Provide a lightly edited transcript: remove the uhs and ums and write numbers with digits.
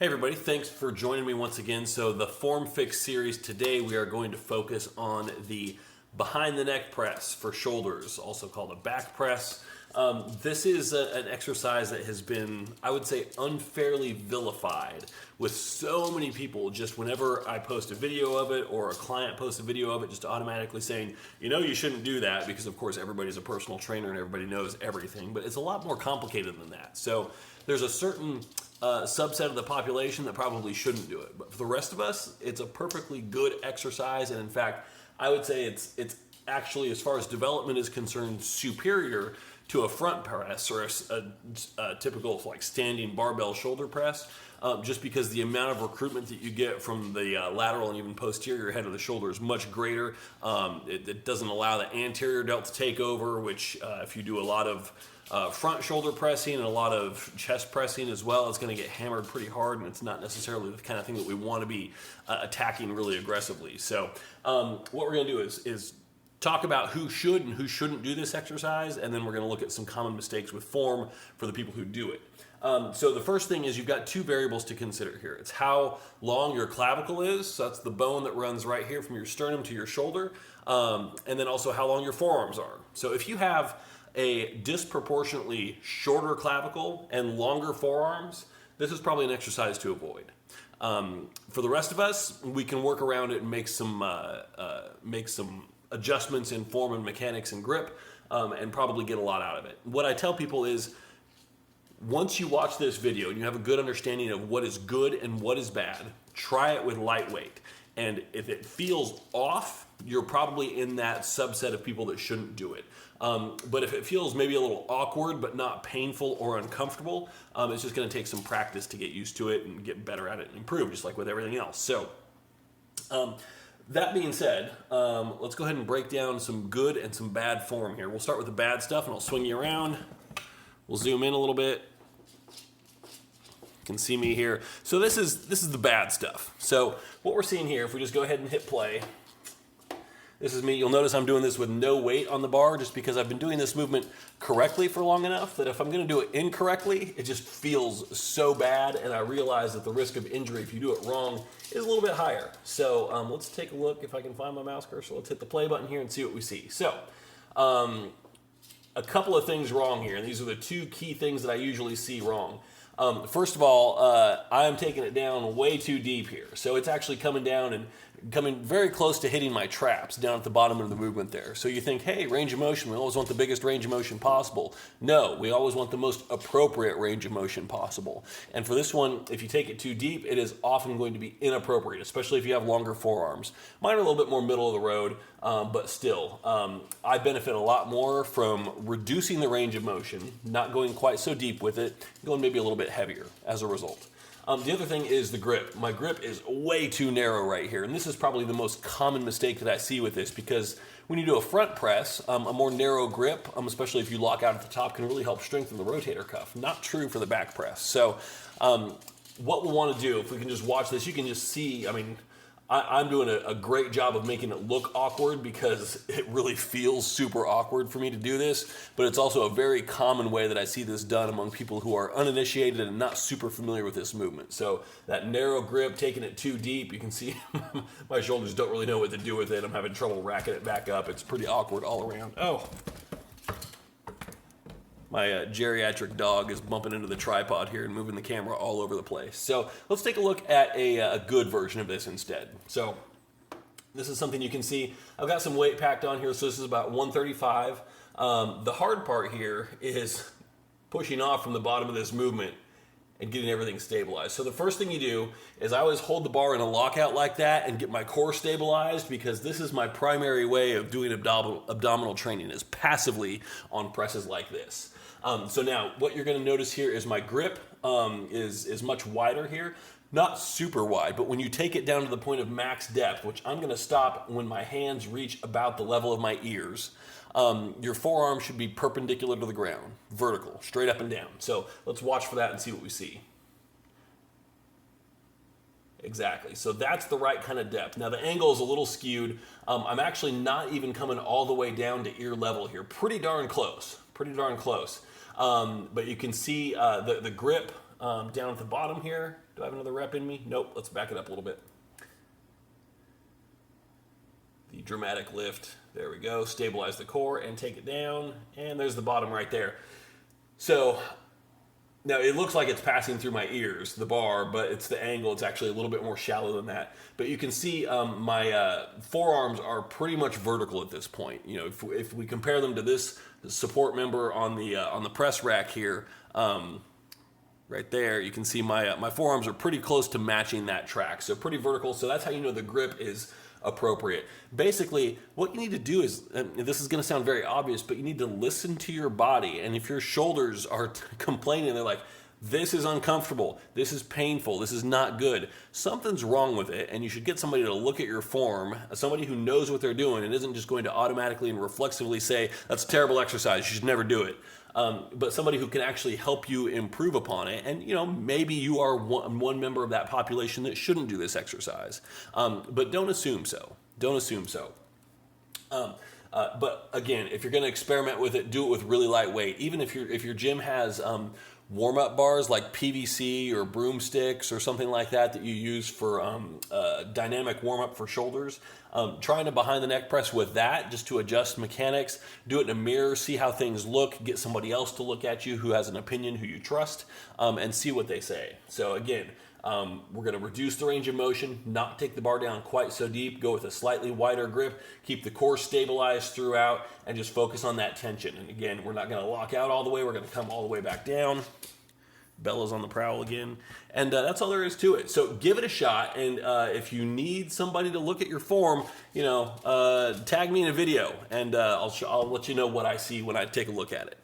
Hey everybody, thanks for joining me once again. So the Form Fix series today, we are going to focus on the behind the neck press for shoulders, also called a back press. This is an exercise that has been, I would say, unfairly vilified with so many people. Just whenever I post a video of it or a client posts a video of it, just automatically saying, you shouldn't do that, because of course everybody's a personal trainer and everybody knows everything, but it's a lot more complicated than that. So there's a certain subset of the population that probably shouldn't do it, but for the rest of us, it's a perfectly good exercise. And in fact, I would say it's actually, as far as development is concerned, superior to a front press or a typical like standing barbell shoulder press, just because the amount of recruitment that you get from the lateral and even posterior head of the shoulder is much greater. It doesn't allow the anterior delt to take over, which if you do a lot of front shoulder pressing and a lot of chest pressing as well, it's going to get hammered pretty hard, and it's not necessarily the kind of thing that we want to be attacking really aggressively. So what we're going to do is talk about who should and who shouldn't do this exercise, and then we're going to look at some common mistakes with form for the people who do it. So the first thing is you've got two variables to consider here. It's how long your clavicle is, so that's the bone that runs right here from your sternum to your shoulder, and then also how long your forearms are. So if you have a disproportionately shorter clavicle and longer forearms, this is probably an exercise to avoid. For the rest of us, we can work around it and make some adjustments in form and mechanics and grip, and probably get a lot out of it. What I tell people is, once you watch this video and you have a good understanding of what is good and what is bad, try it with lightweight. And if it feels off, you're probably in that subset of people that shouldn't do it. But if it feels maybe a little awkward but not painful or uncomfortable, it's just going to take some practice to get used to it and get better at it and improve, just like with everything else. So that being said, let's go ahead and break down some good and some bad form here. We'll start with the bad stuff, and I'll swing you around. We'll zoom in a little bit. You can see me here. So this is the bad stuff. So what we're seeing here, if we just go ahead and hit play, this is me. You'll notice I'm doing this with no weight on the bar, just because I've been doing this movement correctly for long enough that if I'm going to do it incorrectly, it just feels so bad, and I realize that the risk of injury if you do it wrong is a little bit higher. So let's take a look if I can find my mouse cursor. Let's hit the play button here and see what we see. So a couple of things wrong here, and these are the two key things that I usually see wrong. First of all, I am taking it down way too deep here. So it's actually coming down and coming very close to hitting my traps down at the bottom of the movement there. So you think, hey, range of motion, we always want the biggest range of motion possible. No, we always want the most appropriate range of motion possible. And for this one, if you take it too deep, it is often going to be inappropriate, especially if you have longer forearms. Mine are a little bit more middle of the road, but still, I benefit a lot more from reducing the range of motion, not going quite so deep with it, going maybe a little bit heavier as a result. The other thing is the grip. My grip is way too narrow right here, and this is probably the most common mistake that I see with this, because when you do a front press, a more narrow grip, especially if you lock out at the top, can really help strengthen the rotator cuff. Not true for the back press. So what we'll want to do, if we can just watch this, you can just see, I'm doing a great job of making it look awkward, because it really feels super awkward for me to do this, but it's also a very common way that I see this done among people who are uninitiated and not super familiar with this movement. So that narrow grip, taking it too deep, you can see my shoulders don't really know what to do with it. I'm having trouble racking it back up. It's pretty awkward all around. Oh. My geriatric dog is bumping into the tripod here and moving the camera all over the place. So let's take a look at a good version of this instead. So this is something you can see. I've got some weight packed on here, so this is about 135. The hard part here is pushing off from the bottom of this movement and getting everything stabilized. So the first thing you do is I always hold the bar in a lockout like that and get my core stabilized, because this is my primary way of doing abdominal training, is passively on presses like this. So now what you're going to notice here is my grip is much wider here. Not super wide, but when you take it down to the point of max depth, which I'm going to stop when my hands reach about the level of my ears, your forearm should be perpendicular to the ground, vertical, straight up and down. So let's watch for that and see what we see. Exactly. So that's the right kind of depth. Now the angle is a little skewed. I'm actually not even coming all the way down to ear level here. Pretty darn close. But you can see the grip Down at the bottom here, do I have another rep in me? Nope, let's back it up a little bit. The dramatic lift, there we go. Stabilize the core and take it down, and there's the bottom right there. So now it looks like it's passing through my ears, the bar, but it's the angle. It's actually a little bit more shallow than that. But you can see my forearms are pretty much vertical at this point. You know, if we compare them to this support member on the press rack here, right there, you can see my forearms are pretty close to matching that track. So pretty vertical. So that's how you know the grip is appropriate. Basically, what you need to do is, and this is going to sound very obvious, but you need to listen to your body. And if your shoulders are complaining, they're like, this is uncomfortable, this is painful, this is not good, something's wrong with it, and you should get somebody to look at your form, somebody who knows what they're doing and isn't just going to automatically and reflexively say, that's a terrible exercise, you should never do it. But somebody who can actually help you improve upon it. And, you know, maybe you are one member of that population that shouldn't do this exercise. But don't assume so. Don't assume so. But again, if you're going to experiment with it, do it with really light weight. Even if your gym has warm-up bars like PVC or broomsticks or something like that you use for dynamic warm-up for shoulders, trying to behind the neck press with that just to adjust mechanics, do it in a mirror, see how things look, get somebody else to look at you who has an opinion, who you trust, and see what they say. So again, we're going to reduce the range of motion, not take the bar down quite so deep, go with a slightly wider grip, keep the core stabilized throughout, and just focus on that tension. And again, we're not going to lock out all the way, we're going to come all the way back down. Bella's on the prowl again. And that's all there is to it. So give it a shot, and if you need somebody to look at your form, you know, tag me in a video, and I'll let you know what I see when I take a look at it.